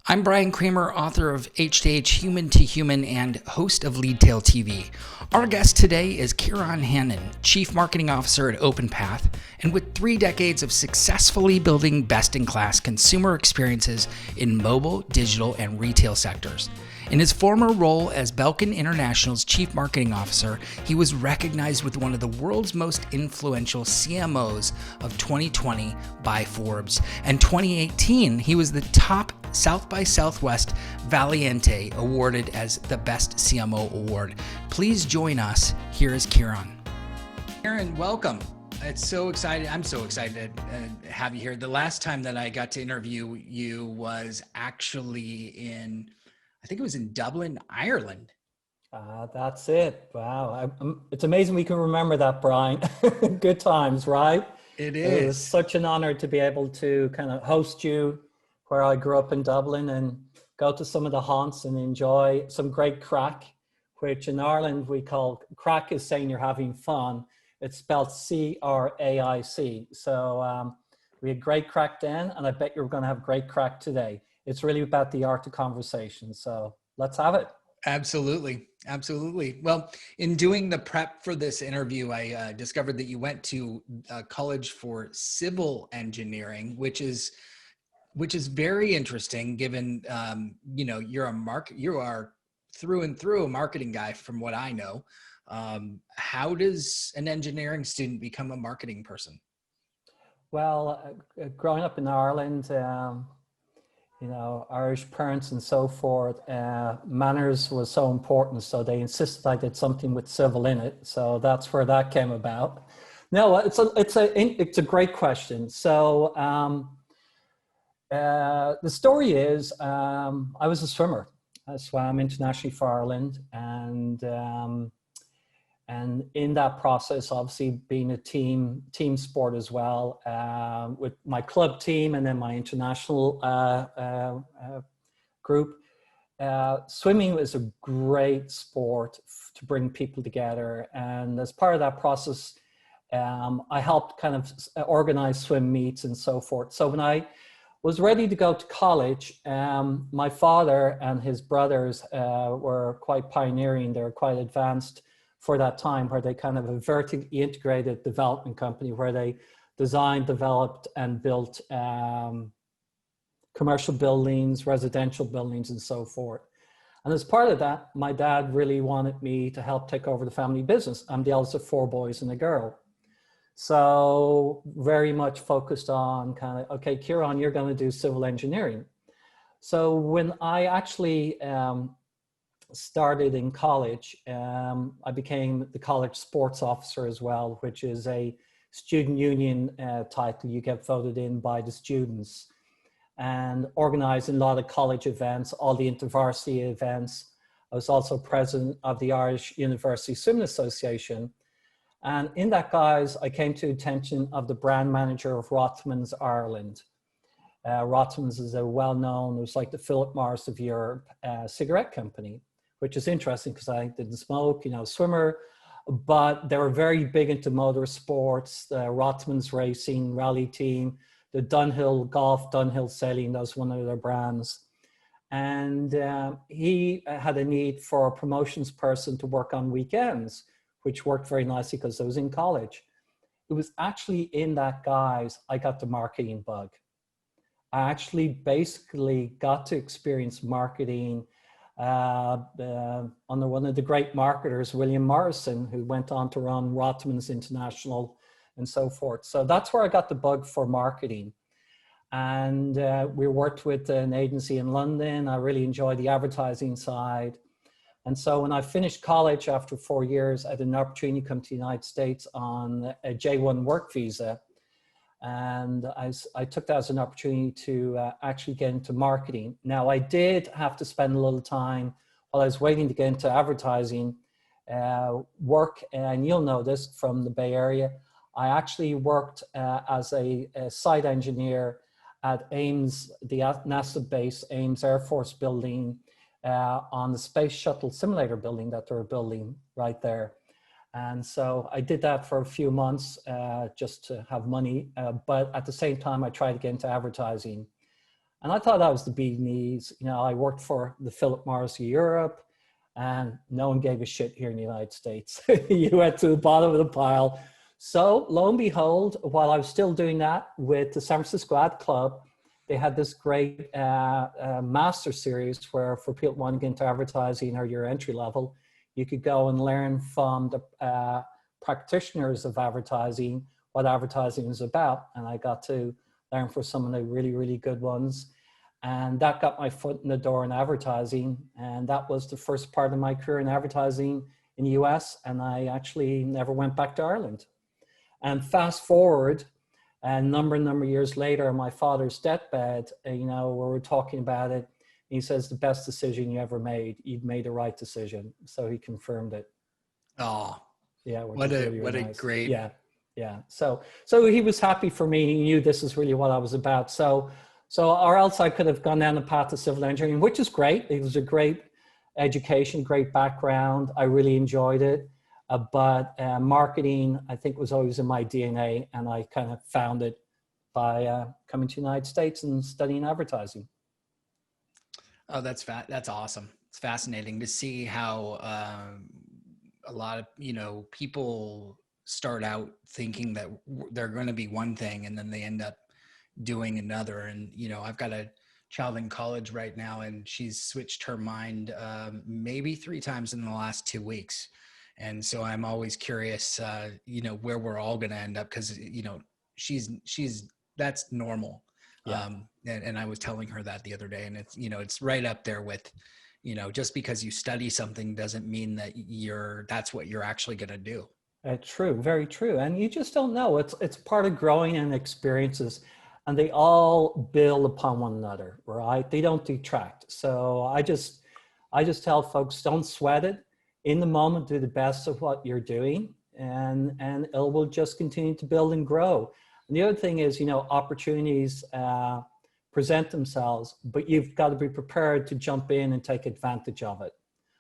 I'm Brian Kramer, author of H2H Human to Human and host of Leadtail TV. Our guest today is Kieran Hannon, Chief Marketing Officer at Openpath, and with 3 decades of successfully building best-in-class consumer experiences in mobile, digital, and retail sectors. In his former role as Belkin International's Chief Marketing Officer, he was recognized with one of the world's most influential CMOs of 2020 by Forbes. And 2018, he was the top South by Southwest Valiente awarded as the Best CMO Award. Please join us. Here is Kieran. Kieran, welcome. It's so excited. I'm so excited to have you here. The last time that I got to interview you was actually I think it was in Dublin, Ireland. That's it. Wow. It's amazing we can remember that, Brian. Good times, right? It It was is. such an honor to be able to kind of host you where I grew up in Dublin and go to some of the haunts and enjoy some great crack, which in Ireland we call crack is saying you're having fun. It's spelled C-R-A-I-C. So we had great crack then, and I bet you're going to have great crack today. It's really about the art of conversation. So let's have it. Absolutely. Absolutely. Well, in doing the prep for this interview, I discovered that you went to college for civil engineering, which is very interesting given, you are through and through a marketing guy from what I know. How does an engineering student become a marketing person? Well, growing up in Ireland, Irish parents and so forth, manners was so important. So they insisted I did something with civil in it. So that's where that came about. No, it's a great question. So the story is, I was a swimmer. I swam internationally for Ireland, and in that process, obviously being a team sport as well, with my club team and then my international group. Swimming is a great sport to bring people together. And as part of that process, I helped kind of organize swim meets and so forth. So when I was ready to go to college, my father and his brothers were quite pioneering. They were quite advanced for that time, where they kind of a vertically integrated development company where they designed, developed, and built commercial buildings, residential buildings, and so forth. And as part of that, my dad really wanted me to help take over the family business. I'm the eldest of 4 boys and a girl. So very much focused on kind of, okay, Kieran, you're going to do civil engineering. So when I actually started in college, I became the college sports officer as well, which is a student union title. You get voted in by the students and organizing a lot of college events, all the intervarsity events. I was also president of the Irish University Swimming Association. And in that guise, I came to the attention of the brand manager of Rothmans Ireland. Rothmans is a well-known, it was like the Philip Morris of Europe cigarette company, which is interesting because I didn't smoke, swimmer, but they were very big into motorsports, the Rothmans Racing Rally Team, the Dunhill Golf, Dunhill Sailing, that was one of their brands. And he had a need for a promotions person to work on weekends, which worked very nicely because I was in college. It was actually in that guise I got the marketing bug. I actually basically got to experience marketing under one of the great marketers, William Morrison, who went on to run Rothmans International and so forth. So that's where I got the bug for marketing. And we worked with an agency in London. I really enjoyed the advertising side. And so when I finished college after 4 years, I had an opportunity to come to the United States on a J1 work visa. And I took that as an opportunity to actually get into marketing. Now, I did have to spend a little time while I was waiting to get into advertising work. And you'll know this from the Bay Area. I actually worked as a site engineer at Ames, the NASA base, Ames Air Force Building, on the Space Shuttle simulator building that they're building right there. And so I did that for a few months just to have money. But at the same time, I tried to get into advertising. And I thought I was the bee's knees. You know, I worked for the Philip Morris of Europe, and no one gave a shit here in the United States. You went to the bottom of the pile. So lo and behold, while I was still doing that with the San Francisco Ad Club, they had this great master series where for people wanting to get into advertising or your entry level, you could go and learn from the practitioners of advertising what advertising is about. And I got to learn from some of the really, really good ones. And that got my foot in the door in advertising. And that was the first part of my career in advertising in the US. And I actually never went back to Ireland. And fast forward, a number of years later, on my father's deathbed, you know, we were talking about it. He says, the best decision you ever made, you've made the right decision. So he confirmed it. Oh, yeah. What a great. Yeah. Yeah. So he was happy for me. He knew this is really what I was about. So or else I could have gone down the path of civil engineering, which is great. It was a great education, great background. I really enjoyed it. But marketing, I think, was always in my DNA, and I kind of found it by coming to the United States and studying advertising. Oh, that's awesome. It's fascinating to see how a lot of, you know, people start out thinking that they're going to be one thing and then they end up doing another. And, you know, I've got a child in college right now, and she's switched her mind maybe 3 times in the last 2 weeks. And so I'm always curious, you know, where we're all going to end up, because, you know, that's normal. Yeah. And I was telling her that the other day, and it's, you know, it's right up there with, you know, just because you study something doesn't mean that that's what you're actually going to do. True. Very true. And you just don't know. It's part of growing and experiences, and they all build upon one another, right? They don't detract. So I just tell folks, don't sweat it. In the moment, do the best of what you're doing, and it will just continue to build and grow. And the other thing is, you know, opportunities present themselves, but you've got to be prepared to jump in and take advantage of it.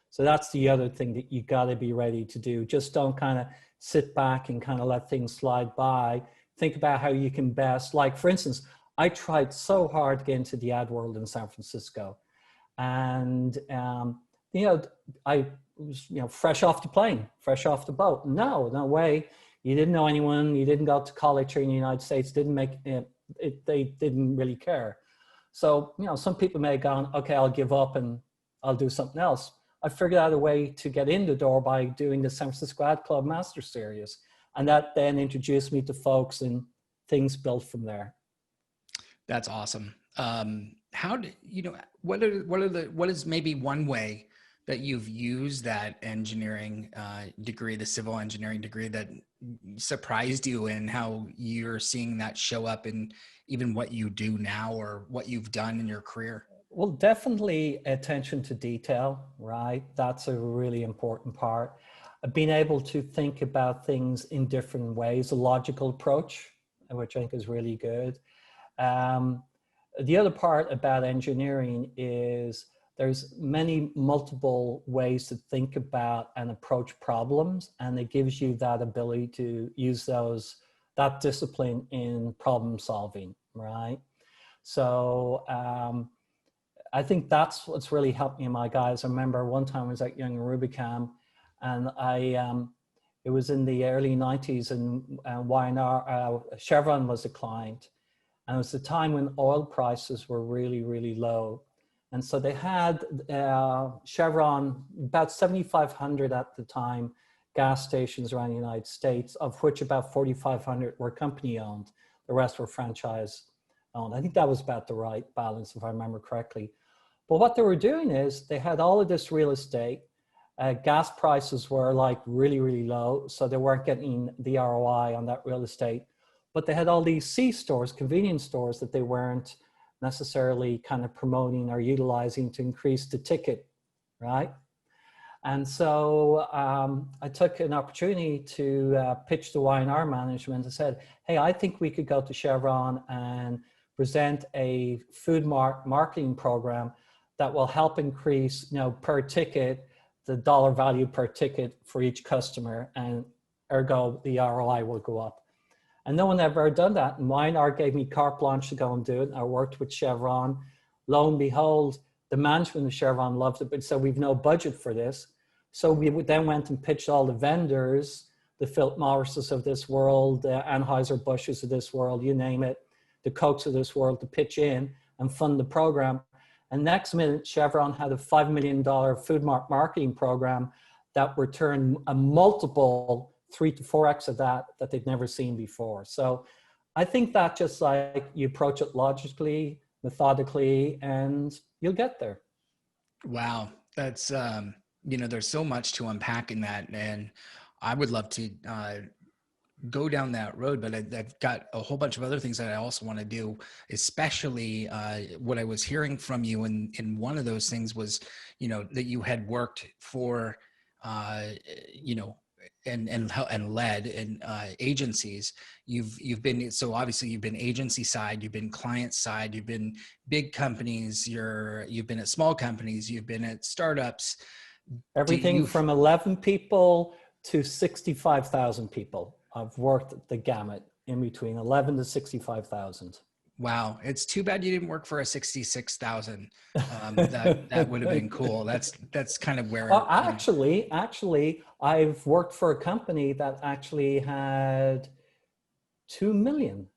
So that's the other thing that you got to be ready to do. Just don't kind of sit back and kind of let things slide by. Think about how you can best, like, for instance, I tried so hard to get into the ad world in San Francisco. And, you know, I was, you know, fresh off the plane, fresh off the boat. No way. You didn't know anyone. You didn't go to college here in the United States. Didn't make it. They didn't really care. So, you know, some people may have gone, okay, I'll give up and I'll do something else. I figured out a way to get in the door by doing the San Francisco Ad Club Master Series. And that then introduced me to folks, and things built from there. That's awesome. How do you know, what is maybe one way that you've used that engineering degree, the civil engineering degree, that surprised you, and how you're seeing that show up in even what you do now or what you've done in your career? Well, definitely attention to detail, right? That's a really important part. Being able to think about things in different ways, a logical approach, which I think is really good. The other part about engineering is there's multiple ways to think about and approach problems, and it gives you that ability to use that discipline in problem solving, right? So I think that's what's really helped me and my guys. I remember one time I was at Young Rubicam, and it was in the early 90s, and Y&R, Chevron was a client. And it was the time when oil prices were really, really low. And so they had Chevron, about 7,500 at the time, gas stations around the United States, of which about 4,500 were company owned. The rest were franchise owned. I think that was about the right balance, if I remember correctly. But what they were doing is they had all of this real estate. Gas prices were like really, really low. So they weren't getting the ROI on that real estate. But they had all these C stores, convenience stores, that they weren't necessarily kind of promoting or utilizing to increase the ticket, right? And so I took an opportunity to pitch the Y&R management and said, hey, I think we could go to Chevron and present a food marketing program that will help increase, you know, per ticket, the dollar value per ticket for each customer, and ergo the ROI will go up. And no one ever done that. And Y&R gave me carte blanche to go and do it. I worked with Chevron, Lo and behold, the management of Chevron loved it, but so we've no budget for this. So we then went and pitched all the vendors, the Philip Morrises of this world, the Anheuser-Busch's of this world, you name it, the Cokes of this world, to pitch in and fund the program. And next minute, Chevron had a $5 million food marketing program that returned a multiple 3 to 4x of that they'd never seen before. So I think that just like you approach it logically, methodically, and you'll get there. Wow. That's, there's so much to unpack in that. And I would love to go down that road, but I've got a whole bunch of other things that I also want to do, especially what I was hearing from you. And one of those things was, that you had worked for, and led in agencies. You've been, so obviously you've been agency side, you've been client side, you've been big companies, you've been at small companies, you've been at startups. Everything from 11 people to 65,000 people. I've worked the gamut in between 11 to 65,000. Wow. It's too bad you didn't work for a 66,000. That would have been cool. That's kind of where. Actually, I've worked for a company that actually had 2 million.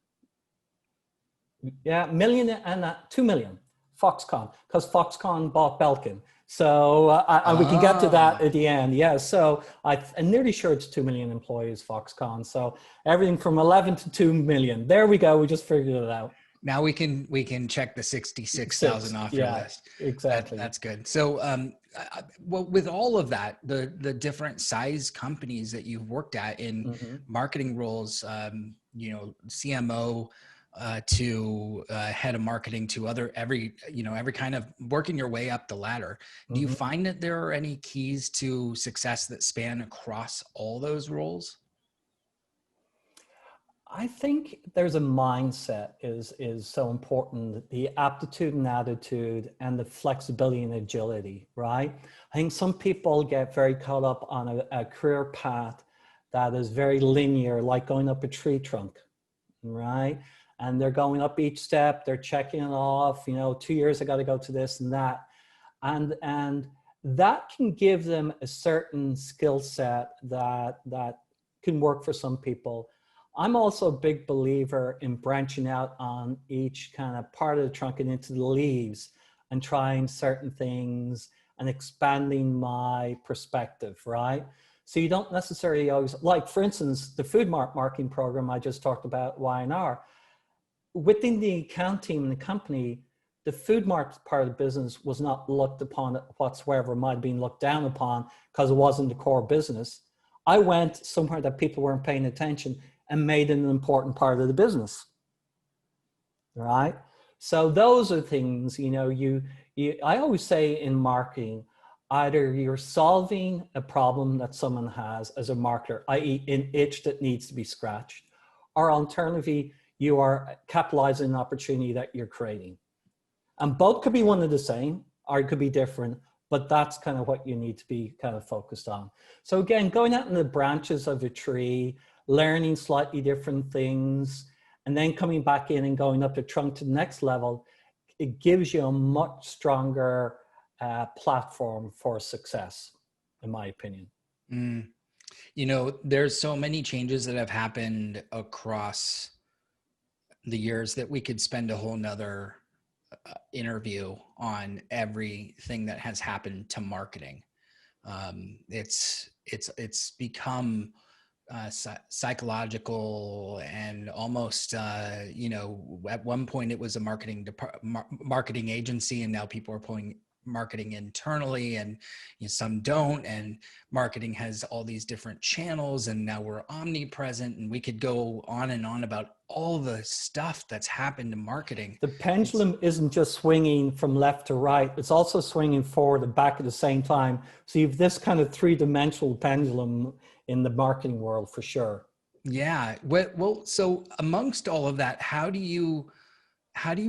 Yeah, million and 2 million. Foxconn, because Foxconn bought Belkin. So we can get to that at the end. Yeah, so I'm nearly sure it's 2 million employees, Foxconn. So everything from 11 to 2 million. There we go. We just figured it out. Now we can check the 66,000 off your list. Exactly. That's good. So, well, with all of that, the different size companies that you've worked at in marketing roles, CMO, to head of marketing, to every kind of working your way up the ladder. Do you find that there are any keys to success that span across all those roles? I think there's a mindset is so important. The aptitude and attitude and the flexibility and agility, right? I think some people get very caught up on a career path that is very linear, like going up a tree trunk, right? And they're going up each step, they're checking it off, 2 years I got to go to this and that. And that can give them a certain skill set that can work for some people. I'm also a big believer in branching out on each kind of part of the trunk and into the leaves and trying certain things and expanding my perspective, right? So you don't necessarily always, like for instance, the food marketing program I just talked about, Y&R. Within the account team in the company, the food market part of the business was not looked upon whatsoever. It might have been looked down upon because it wasn't the core business. I went somewhere that people weren't paying attention and made it an important part of the business, right? So those are things, I always say in marketing, either you're solving a problem that someone has as a marketer, i.e. an itch that needs to be scratched, or alternatively, you are capitalizing on an opportunity that you're creating. And both could be one and the same, or it could be different, but that's kind of what you need to be kind of focused on. So again, going out in the branches of a tree, learning slightly different things, and then coming back in and going up the trunk to the next level, it gives you a much stronger platform for success, in my opinion. There's so many changes that have happened across the years that we could spend a whole nother interview on everything that has happened to marketing. It's become psychological and almost, at one point it was a marketing agency, and now people are pulling marketing internally, and some don't, and marketing has all these different channels, and now we're omnipresent, and we could go on and on about all the stuff that's happened to marketing. The pendulum isn't just swinging from left to right, it's also swinging forward and back at the same time. So you have this kind of three-dimensional pendulum in the marketing world for sure. Yeah. Well, so amongst all of that, how do you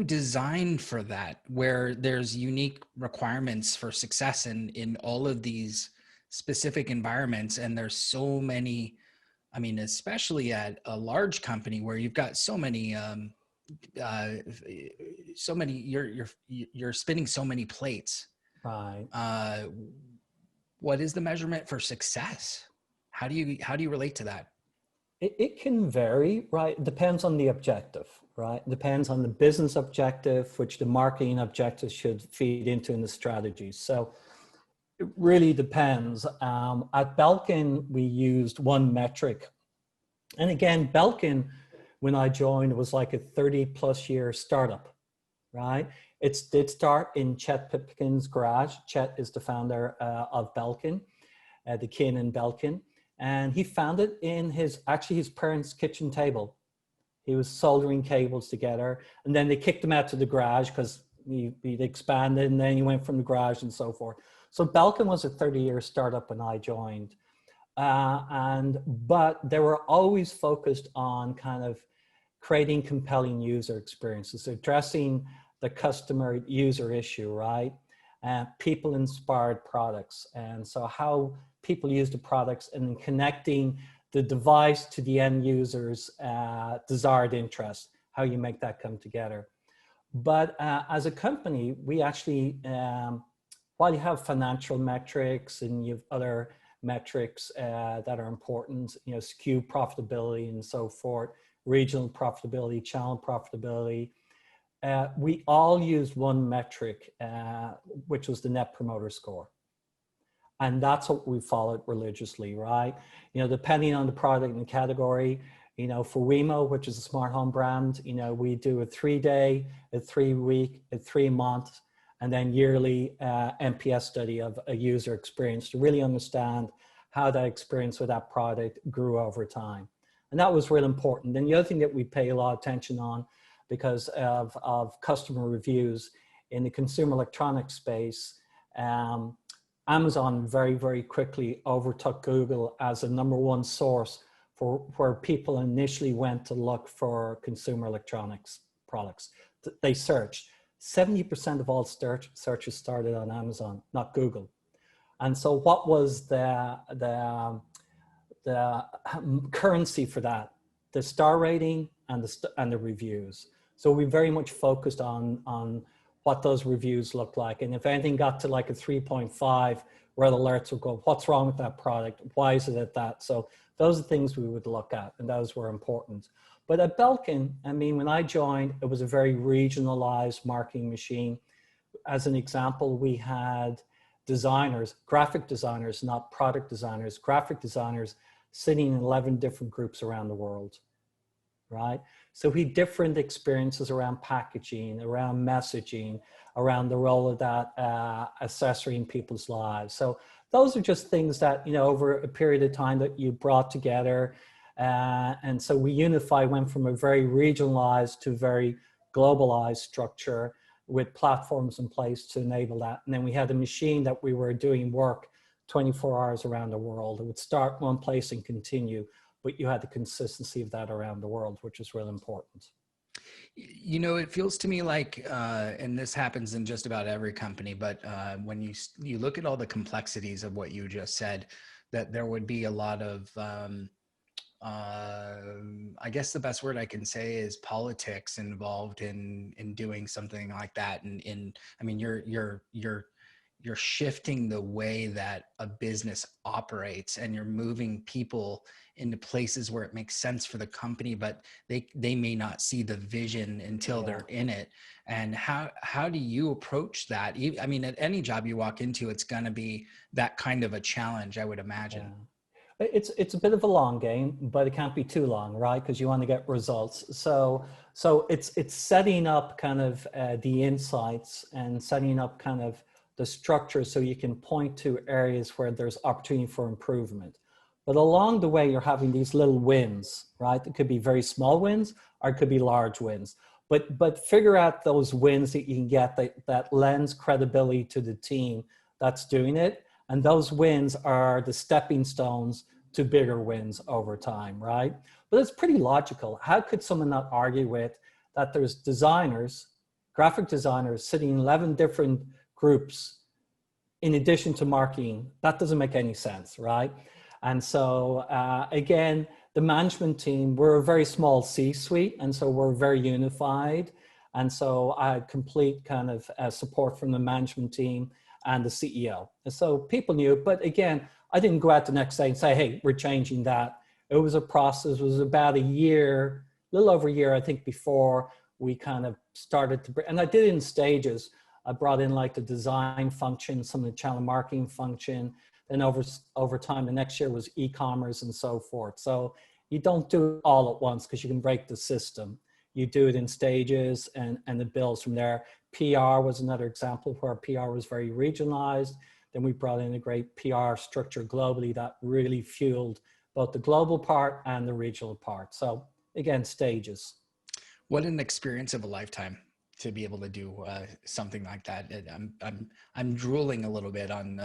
design for that, where there's unique requirements for success in all of these specific environments? And there's so many, especially at a large company where you've got so many uh, so many, you're spinning so many plates. Right. What is the measurement for success? How do you relate to that? It can vary, right? It depends on the objective, right? It depends on the business objective, which the marketing objective should feed into in the strategy. So it really depends. At Belkin, we used one metric. And again, Belkin, when I joined, was like a 30-plus-year startup, right? It did start in Chet Pipkin's garage. Chet is the founder of Belkin, the Kieran and Belkin. And he found it in his parents' kitchen table. He was soldering cables together, and then they kicked him out to the garage because he'd expanded, and then he went from the garage and so forth. So Belkin was a 30-year startup when I joined. But they were always focused on kind of creating compelling user experiences, addressing the customer user issue, right? People inspired products. And so how people use the products and then connecting the device to the end user's desired interest, how you make that come together. But as a company, we actually, while you have financial metrics and you have other metrics that are important, you know, SKU profitability and so forth, regional profitability, channel profitability, we all used one metric, which was the Net Promoter Score. And that's what we followed religiously, right? You know, depending on the product and the category, you know, for Wemo, which is a smart home brand, you know, we do a 3-day, a 3-week, a 3-month, and then yearly NPS study of a user experience to really understand how that experience with that product grew over time. And that was really important. And the other thing that we pay a lot of attention on because of customer reviews in the consumer electronics space, Amazon very, very quickly overtook Google as a #1 source for where people initially went to look for consumer electronics products. They searched. 70% of all searches started on Amazon, not Google. And so what was the currency for that? The star rating and the reviews. So we very much focused on what those reviews look like. And if anything got to like a 3.5, red alerts would go, what's wrong with that product? Why is it at that? So those are things we would look at, and those were important. But at Belkin, I mean, when I joined, it was a very regionalized marketing machine. As an example, we had designers, graphic designers, not product designers, graphic designers sitting in 11 different groups around the world, right? So we had different experiences around packaging, around messaging, around the role of that accessory in people's lives. So those are just things that, you know, over a period of time that you brought together. And so we went from a very regionalized to very globalized structure with platforms in place to enable that. And then we had a machine that we were doing work 24 hours around the world. It would start one place and continue, but you had the consistency of that around the world, which is really important. You know, it feels to me like, and this happens in just about every company, but when you look at all the complexities of what you just said, that there would be a lot of, I guess the best word I can say is politics involved in doing something like that. And I mean, you're shifting the way that a business operates, and you're moving people into places where it makes sense for the company, but they may not see the vision until they're in it. And how do you approach that? I mean, at any job you walk into, it's going to be that kind of a challenge, I would imagine. Yeah. It's a bit of a long game, but it can't be too long, right? Because you want to get results. So it's setting up kind of the insights and setting up kind of the structure so you can point to areas where there's opportunity for improvement. But along the way, you're having these little wins, right? It could be very small wins or it could be large wins. But figure out those wins that you can get that lends credibility to the team that's doing it. And those wins are the stepping stones to bigger wins over time, right? But it's pretty logical. How could someone not argue with that there's designers, graphic designers sitting in 11 different groups in addition to marketing? That doesn't make any sense, right? And so again, the management team, we're a very small C-suite, and so we're very unified. And so I had complete kind of support from the management team and the CEO. And so people knew, but again, I didn't go out the next day and say, hey, we're changing that. It was a process. It was about a year, a little over a year, I think, before we kind of started to, and I did it in stages. I brought in like the design function, some of the channel marketing function. Then over time, the next year was e-commerce and so forth. So you don't do it all at once because you can break the system. You do it in stages and it builds from there. PR was another example where PR was very regionalized. Then we brought in a great PR structure globally that really fueled both the global part and the regional part. So again, stages. What an experience of a lifetime to be able to do something like that. I'm drooling a little bit on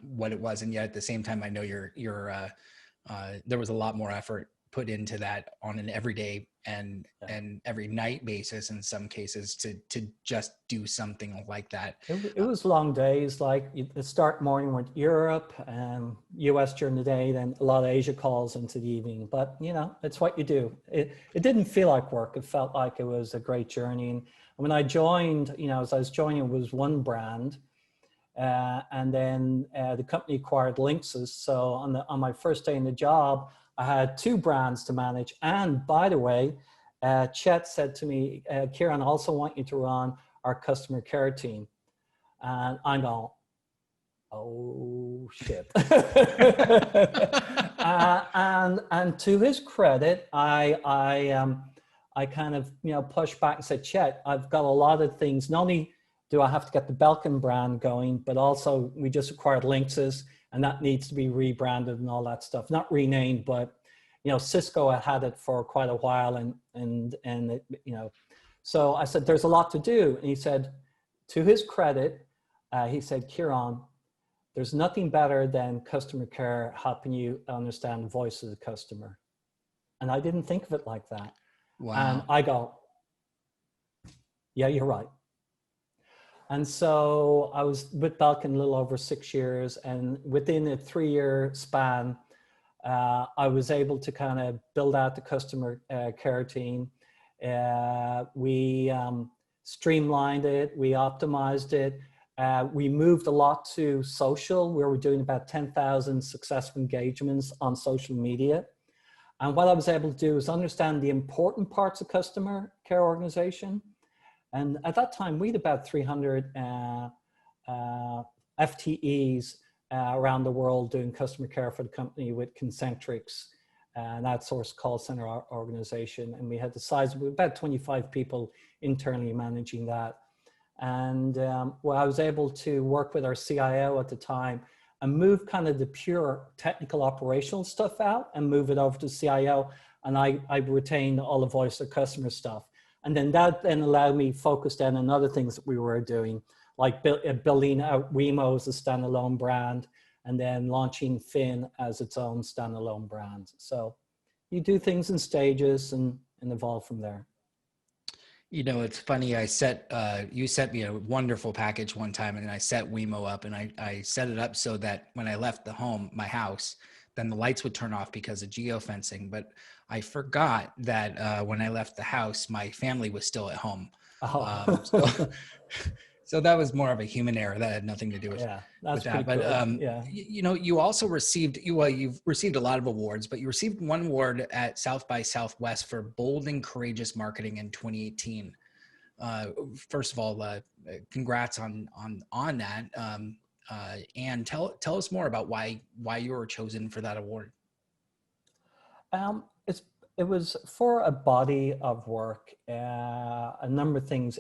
what it was, and yet at the same time, I know there was a lot more effort put into that on an everyday and every night basis in some cases to just do something like that. It was long days. Like the start morning with Europe and US during the day, then a lot of Asia calls into the evening. But you know, it's what you do. It didn't feel like work. It felt like it was a great journey. And when I joined, you know, as I was joining, it was one brand. And then the company acquired Linksys. So on my first day in the job, I had two brands to manage. And by the way, Chet said to me, Kieran, I also want you to run our customer care team. And I go, oh shit. And to his credit, I kind of, you know, pushed back and said, Chet, I've got a lot of things. Not only do I have to get the Belkin brand going, but also we just acquired Linksys, and that needs to be rebranded and all that stuff. Not renamed, but you know, Cisco had it for quite a while, and it, you know, so I said, there's a lot to do. And he said, to his credit, he said, Kieran, there's nothing better than customer care helping you understand the voice of the customer. And I didn't think of it like that. Wow. And I go, yeah, you're right. And so I was with Belkin a little over 6 years, and within a 3-year span, I was able to kind of build out the customer care team. We streamlined it, we optimized it. We moved a lot to social, where we're doing about 10,000 successful engagements on social media. And what I was able to do is understand the important parts of customer care organization. And at that time, we had about 300 FTEs around the world doing customer care for the company with Concentrix, an outsourced call center organization. And we had the size of about 25 people internally managing that. And well, I was able to work with our CIO at the time and move kind of the pure technical operational stuff out and move it over to CIO. And I retained all the voice of customer stuff. And then that then allowed me focus then on other things that we were doing, like building out Wemo as a standalone brand, and then launching Fin as its own standalone brand. So you do things in stages and evolve from there. You know, it's funny. You sent me a wonderful package one time, and I set Wemo up, and I set it up so that when I left my house, then the lights would turn off because of geofencing. But I forgot that when I left the house, my family was still at home. Oh. So that was more of a human error. That had nothing to do with, that's with that. But yeah. you know, you also received you've received a lot of awards, but you received one award at South by Southwest for bold and courageous marketing in 2018. First of all, congrats on that. And tell us more about why you were chosen for that award. It was for a body of work, a number of things.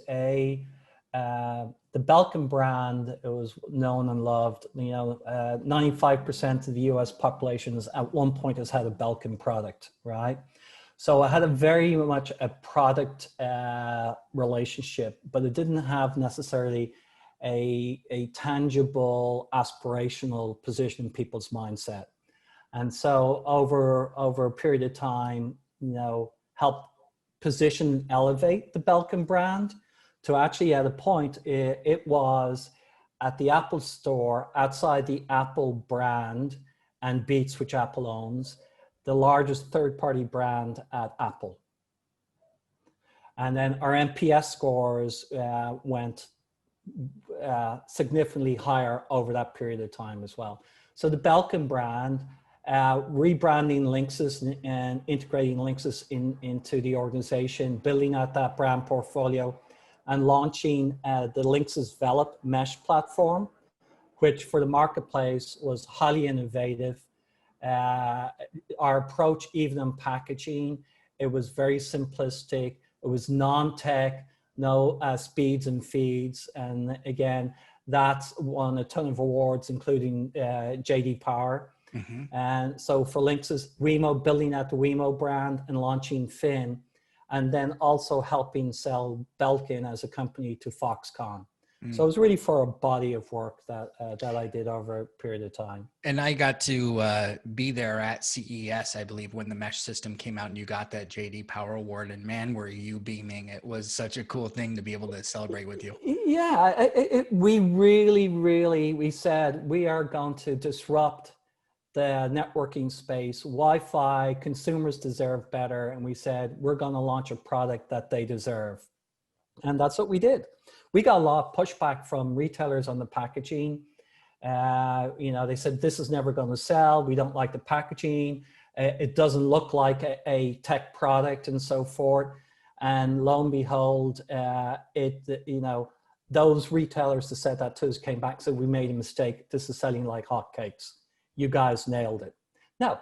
The Belkin brand, it was known and loved. You know, 95% of the US population at one point has had a Belkin product, right? So I had a very much a product relationship, but it didn't have necessarily a tangible aspirational position in people's mindset. And so over a period of time, you know, help position, elevate the Belkin brand to actually at a point, it was at the Apple store outside the Apple brand and Beats, which Apple owns. the largest third-party brand at Apple. And then our NPS scores went significantly higher over that period of time as well. So the Belkin brand, rebranding Linksys and integrating Linksys into the organization, building out that brand portfolio, and launching the Linksys Velop mesh platform, which for the marketplace was highly innovative. Our approach, even in packaging, it was very simplistic. It was non-tech, no speeds and feeds. And again, that's won a ton of awards, including JD Power. Mm-hmm. And so for Linksys, Wemo, building out the Wemo brand and launching Fin, and then also helping sell Belkin as a company to Foxconn. So it was really for a body of work that that I did over a period of time. And I got to be there at CES, I believe, when the mesh system came out and you got that JD Power Award. And man, were you beaming. It was such a cool thing to be able to celebrate with you. Yeah, we really, we said we are going to disrupt the networking space. Wi-Fi, consumers deserve better. And we said, we're going to launch a product that they deserve. And that's what we did. We got a lot of pushback from retailers on the packaging. You know, they said, this is never going to sell. We don't like the packaging. It doesn't look like a tech product and so forth. And lo and behold, you know, those retailers that said that to us came back and said, we made a mistake. This is selling like hotcakes. You guys nailed it. Now,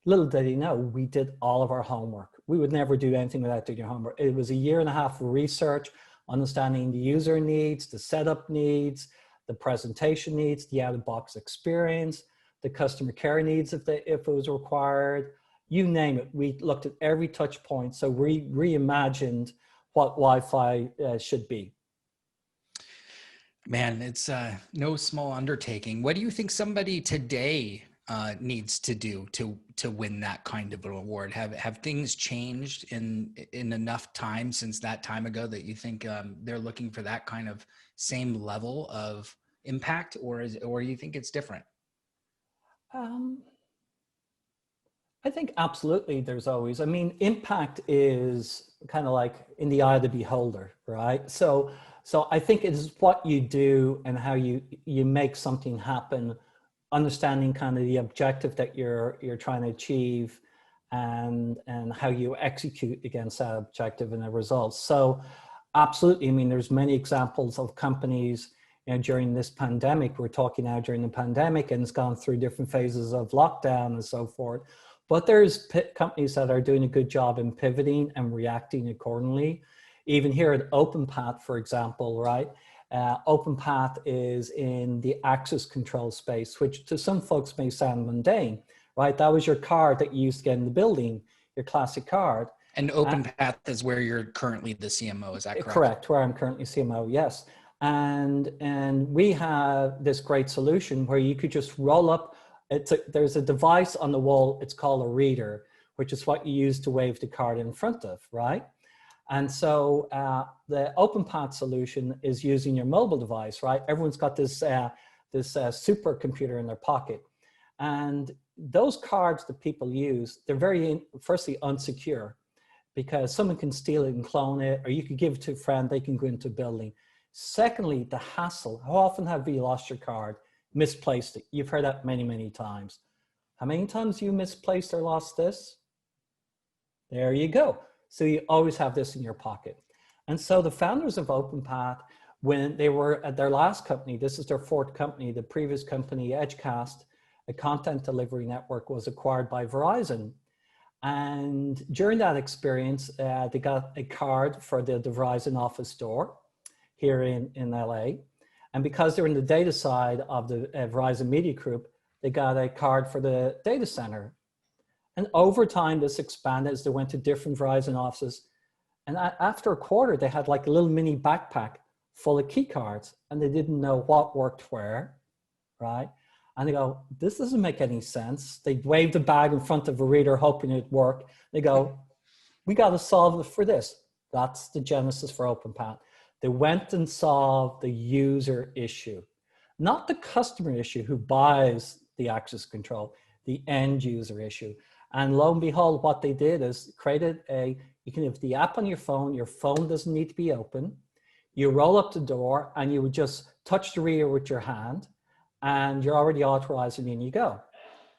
little did he know, we did all of our homework. We would never do anything without doing your homework. It was a year and a half of research, understanding the user needs, the setup needs, the presentation needs, the out-of-box experience, the customer care needs if it was required, you name it. We looked at every touch point. So we reimagined what Wi-Fi should be. Man, it's no small undertaking. What do you think somebody today needs to do to win that kind of an award? Have things changed in enough time since that time ago that you think they're looking for that kind of same level of impact, or you think it's different? I think absolutely there's always, I mean, impact is kind of like in the eye of the beholder, right? So I think it is what you do and how you make something happen, understanding kind of the objective that you're trying to achieve and how you execute against that objective and the results. So absolutely, I mean, there's many examples of companies, you know, during this pandemic, we're talking now during the pandemic, and it's gone through different phases of lockdown and so forth. But there's companies that are doing a good job in pivoting and reacting accordingly. Even here at Openpath, for example, right? Openpath is in the access control space, which to some folks may sound mundane, right? That was your card that you used to get in the building, your classic card. And Openpath is where you're currently the CMO, is that correct? Correct, where I'm currently CMO, yes. And we have this great solution where you could just roll up, there's a device on the wall, it's called a reader, which is what you use to wave the card in front of, right? And so the Openpath solution is using your mobile device, right? Everyone's got this, this supercomputer in their pocket. And those cards that people use, they're very, firstly, unsecure, because someone can steal it and clone it, or you could give it to a friend, they can go into a building. Secondly, the hassle. How often have you lost your card, misplaced it? You've heard that many, many times. How many times you misplaced or lost this? There you go. So you always have this in your pocket. And so the founders of Openpath, when they were at their last company, this is their fourth company, the previous company, Edgecast, a content delivery network, was acquired by Verizon. And during that experience, they got a card for the Verizon office door here in LA. And because they're in the data side of the Verizon Media Group, they got a card for the data center. And over time, this expanded as they went to different Verizon offices. And after a quarter, they had like a little mini backpack full of key cards, and they didn't know what worked where, right? And they go, this doesn't make any sense. They waved the bag in front of a reader, hoping it'd work. They go, we got to solve it for this. That's the genesis for Openpath. They went and solved the user issue, not the customer issue who buys the access control, the end user issue. And lo and behold, what they did is created you can have the app on your phone doesn't need to be open. You roll up the door and you would just touch the reader with your hand and you're already authorized and in you go.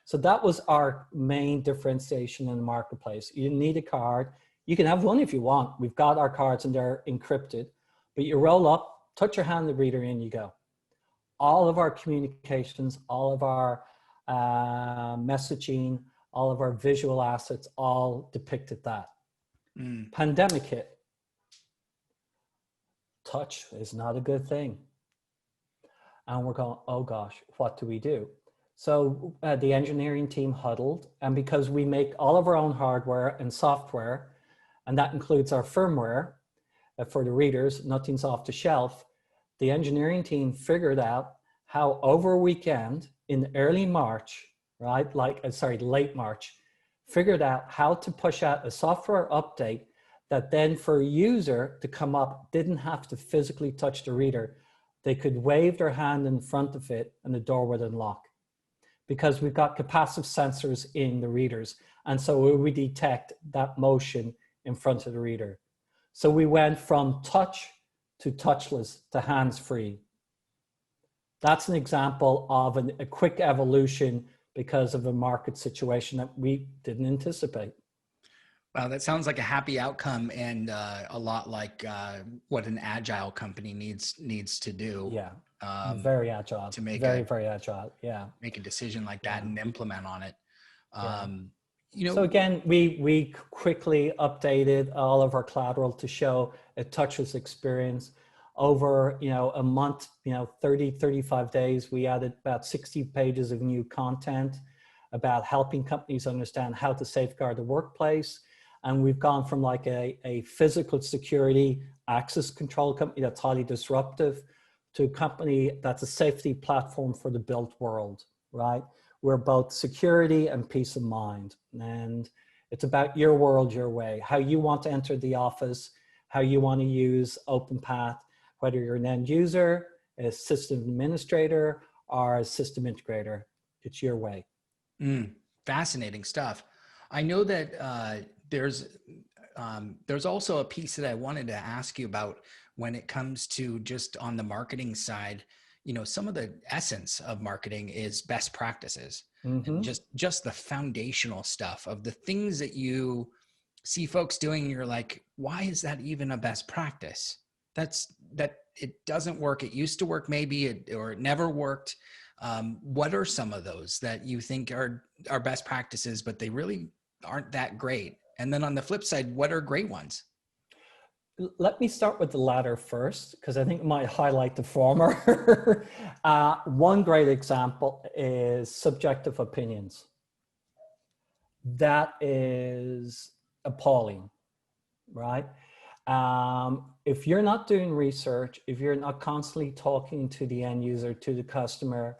So that was our main differentiation in the marketplace. You didn't need a card. You can have one if you want. We've got our cards and they're encrypted, but you roll up, touch your hand, the reader, in you go. All of our communications, all of our messaging, all of our visual assets, all depicted that. Pandemic hit. Touch is not a good thing. And we're going, oh gosh, what do we do? So the engineering team huddled, and because we make all of our own hardware and software, and that includes our firmware for the readers, nothing's off the shelf, the engineering team figured out how over a weekend in early March, right, late March, figured out how to push out a software update that then for a user to come up didn't have to physically touch the reader. They could wave their hand in front of it and the door would unlock, because we've got capacitive sensors in the readers. And so we detect that motion in front of the reader. So we went from touch to touchless to hands-free. That's an example of a quick evolution because of a market situation that we didn't anticipate. Wow, that sounds like a happy outcome, and a lot like what an agile company needs to do. Yeah, very agile. To make very agile. Yeah, make a decision like that and implement on it. You know, so again, we quickly updated all of our collateral to show a touchless experience. Over a month, 30, 35 days, we added about 60 pages of new content about helping companies understand how to safeguard the workplace. And we've gone from like a physical security access control company that's highly disruptive to a company that's a safety platform for the built world, right? We're both security and peace of mind. And it's about your world, your way, how you want to enter the office, how you want to use Openpath, whether you're an end user, a system administrator, or a system integrator. It's your way. Fascinating stuff. I know that there's also a piece that I wanted to ask you about when it comes to just on the marketing side. Some of the essence of marketing is best practices, and just the foundational stuff of the things that you see folks doing. And you're like, why is that even a best practice? That it doesn't work. It used to work, maybe, or it never worked. What are some of those that you think are best practices, but they really aren't that great? And then on the flip side, what are great ones? Let me start with the latter first, because I think it might highlight the former. One great example is subjective opinions. That is appalling, right? If you're not doing research, if you're not constantly talking to the end user, to the customer,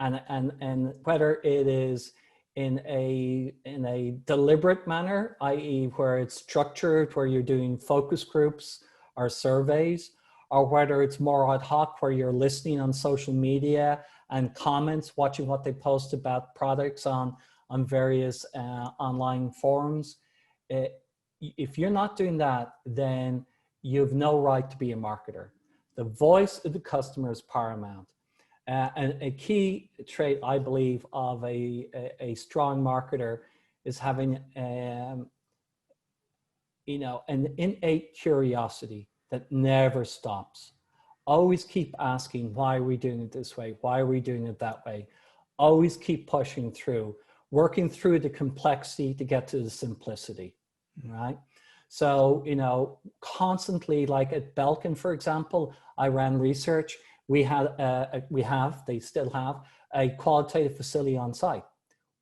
and whether it is in a deliberate manner, i.e. where it's structured, where you're doing focus groups or surveys, or whether it's more ad hoc, where you're listening on social media and comments, watching what they post about products on various online forums. If you're not doing that, then you have no right to be a marketer. The voice of the customer is paramount. And a key trait, I believe, of a strong marketer is having an innate curiosity that never stops. Always keep asking, why are we doing it this way? Why are we doing it that way? Always keep pushing through, working through the complexity to get to the simplicity, right? So, constantly, like at Belkin, for example, I ran research. They still have a qualitative facility on site.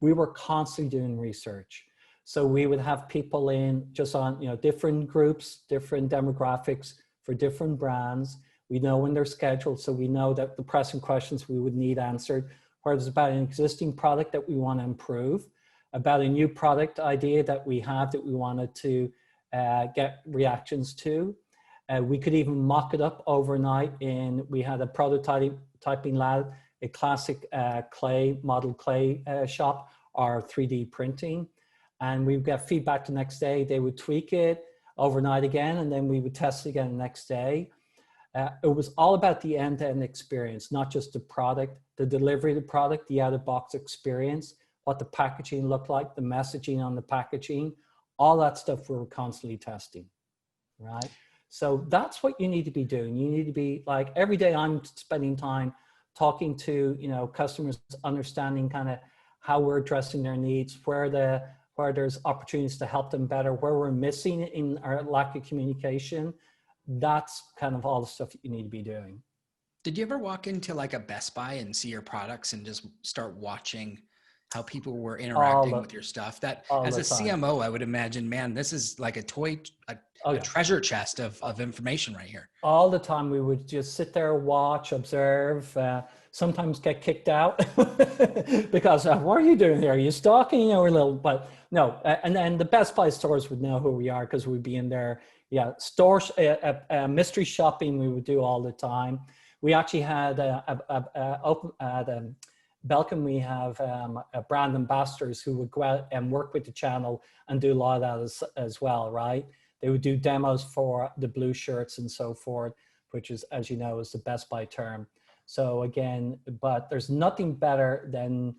We were constantly doing research. So we would have people in just on, different groups, different demographics for different brands. We know when they're scheduled, so we know that the pressing questions we would need answered, whether it's about an existing product that we want to improve, about a new product idea that we have that we wanted to get reactions to. We could even mock it up overnight we had a prototyping lab, a classic model clay shop, or 3D printing. and we would get feedback the next day. They would tweak it overnight again, and then we would test it again the next day. It was all about the end-to-end experience, not just the product, the delivery of the product, the out-of-box experience, what the packaging looked like, the messaging on the packaging, all that stuff we were constantly testing, right? So that's what you need to be doing. You need to be like, every day I'm spending time talking to, you know, customers, understanding kind of how we're addressing their needs, where there's opportunities to help them better, where we're missing in our lack of communication. That's kind of all the stuff that you need to be doing. Did you ever walk into like a Best Buy and see your products and just start watching how people were interacting with your stuff? That as a CMO, I would imagine, man, this is like a treasure chest of information right here. All the time we would just sit there, watch, observe, sometimes get kicked out because what are you doing here? Are you stalking? You know, a little, but no. And then the Best Buy stores would know who we are because we'd be in there. Yeah, stores, mystery shopping we would do all the time. We actually had Belkin, we have brand ambassadors who would go out and work with the channel and do a lot of that as well, right? They would do demos for the blue shirts and so forth, which is, as you know, is the Best Buy term. So again, but there's nothing better than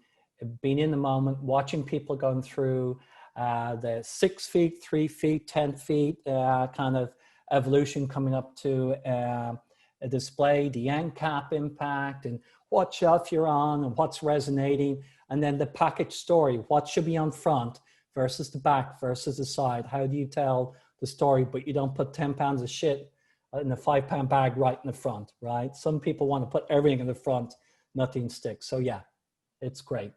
being in the moment, watching people going through the 6 feet, 3 feet, 10 feet kind of evolution coming up to a display, the end cap impact, and what shelf you're on and what's resonating, and then the package story, what should be on front versus the back versus the side. How do you tell the story, but you don't put 10 pounds of shit in a 5-pound bag right in the front, right? Some people want to put everything in the front, nothing sticks. So yeah, it's great.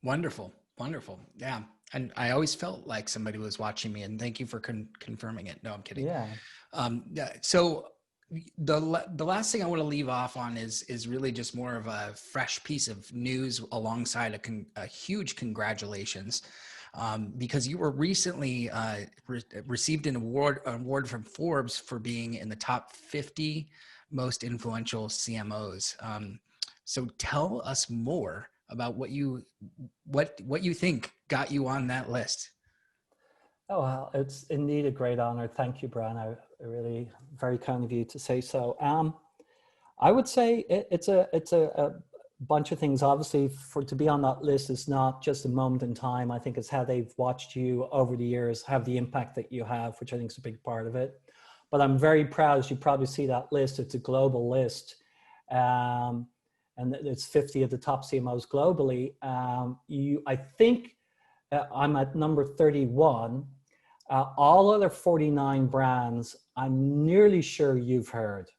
Wonderful, wonderful. Yeah. And I always felt like somebody was watching me, and thank you for confirming it. No, I'm kidding. Yeah. So the last thing I want to leave off on is really just more of a fresh piece of news alongside a huge congratulations, because you were recently received an award from Forbes for being in the top 50 most influential CMOs. So tell us more about what you think got you on that list. Oh, well, it's indeed a great honor. Thank you, Brian. I really, very kind of you to say so. I would say it's a bunch of things. Obviously, to be on that list is not just a moment in time. I think it's how they've watched you over the years have the impact that you have, which I think is a big part of it. But I'm very proud, as you probably see that list, it's a global list. And it's 50 of the top CMOs globally. I think I'm at number 31. All other 49 brands, I'm nearly sure you've heard,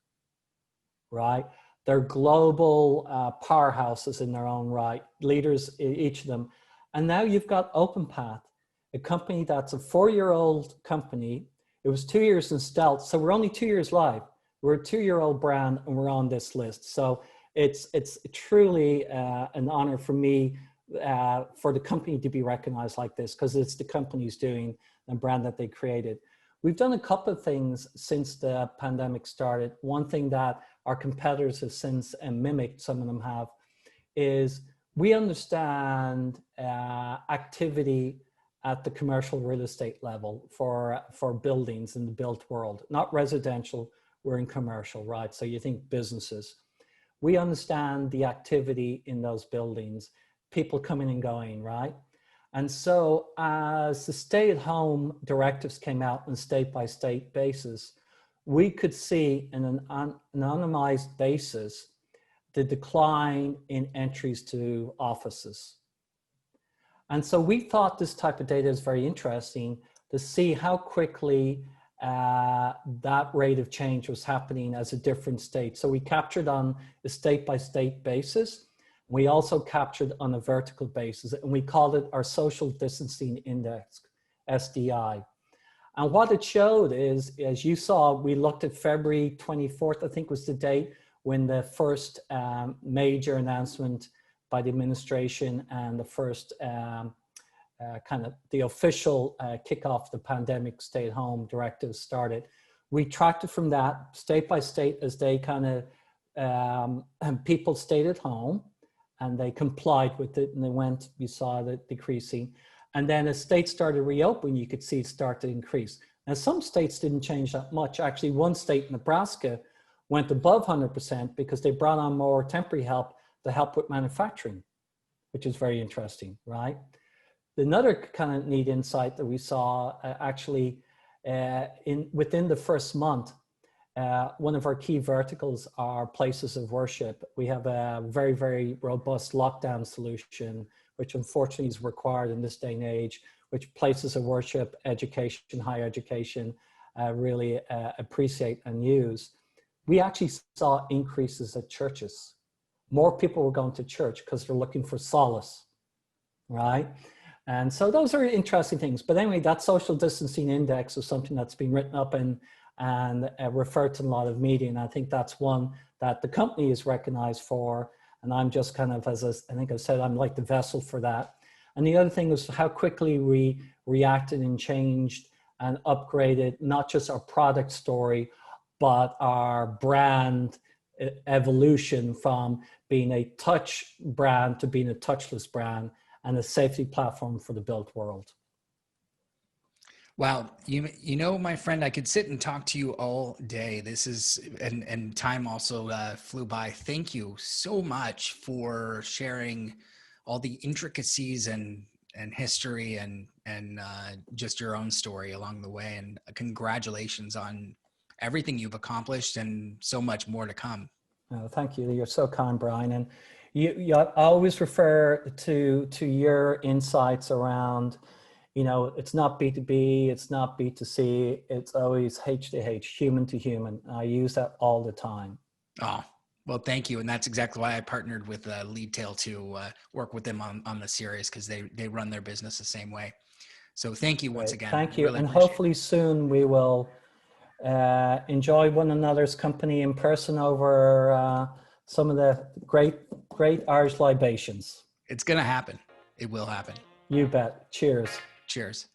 right? They're global powerhouses in their own right, leaders, each of them. And now you've got Openpath, a company that's a 4-year-old company. It was 2 years in stealth, so we're only 2 years live. We're a 2-year-old brand and we're on this list. So it's truly an honor for me for the company to be recognized like this, because it's the company's doing the brand that they created. We've done a couple of things since the pandemic started. One thing that our competitors have since mimicked, some of them have, is we understand activity at the commercial real estate level for buildings in the built world, not residential, we're in commercial, right? So you think businesses. We understand the activity in those buildings, people coming and going, right? And so as the stay-at-home directives came out on a state-by-state basis, we could see in an anonymized basis the decline in entries to offices. And so we thought this type of data is very interesting to see how quickly that rate of change was happening as a different state. So we captured on a state-by-state basis. We also captured on a vertical basis, and we called it our social distancing index, SDI. And what it showed is, as you saw, we looked at February 24th, I think was the date when the first major announcement by the administration and the first kind of the official kickoff of the pandemic stay-at-home directive started. We tracked it from that state by state as they kind of, people stayed at home and they complied with it, and they went, you saw that decreasing. And then as states started reopening, you could see it start to increase. Now, some states didn't change that much. Actually, one state, Nebraska, went above 100% because they brought on more temporary help to help with manufacturing, which is very interesting, right? Another kind of neat insight that we saw within the first month, one of our key verticals are places of worship. We have a very, very robust lockdown solution, which unfortunately is required in this day and age, which places of worship, education, higher education really appreciate and use. We actually saw increases at churches. More people were going to church because they're looking for solace, right? And so those are interesting things. But anyway, that social distancing index is something that's been written up and referred to in a lot of media. And I think that's one that the company is recognized for. And I'm just kind of, I think I said, I'm like the vessel for that. And the other thing was how quickly we reacted and changed and upgraded, not just our product story, but our brand evolution from being a touch brand to being a touchless brand and a safety platform for the built world. Wow. You know, my friend, I could sit and talk to you all day. This is, and time also flew by. Thank you so much for sharing all the intricacies and history and just your own story along the way. And congratulations on everything you've accomplished and so much more to come. Thank you. You're so kind, Brian. And you always refer to your insights around, you know, it's not B2B, it's not B2C, it's always H to H, human to human. I use that all the time. Oh, well, thank you. And that's exactly why I partnered with Leadtail to work with them on the series, because they run their business the same way. So thank you once again. Thank you. Really, and hopefully soon we will enjoy one another's company in person over some of the great Irish libations. It's going to happen. It will happen. You bet. Cheers. Cheers.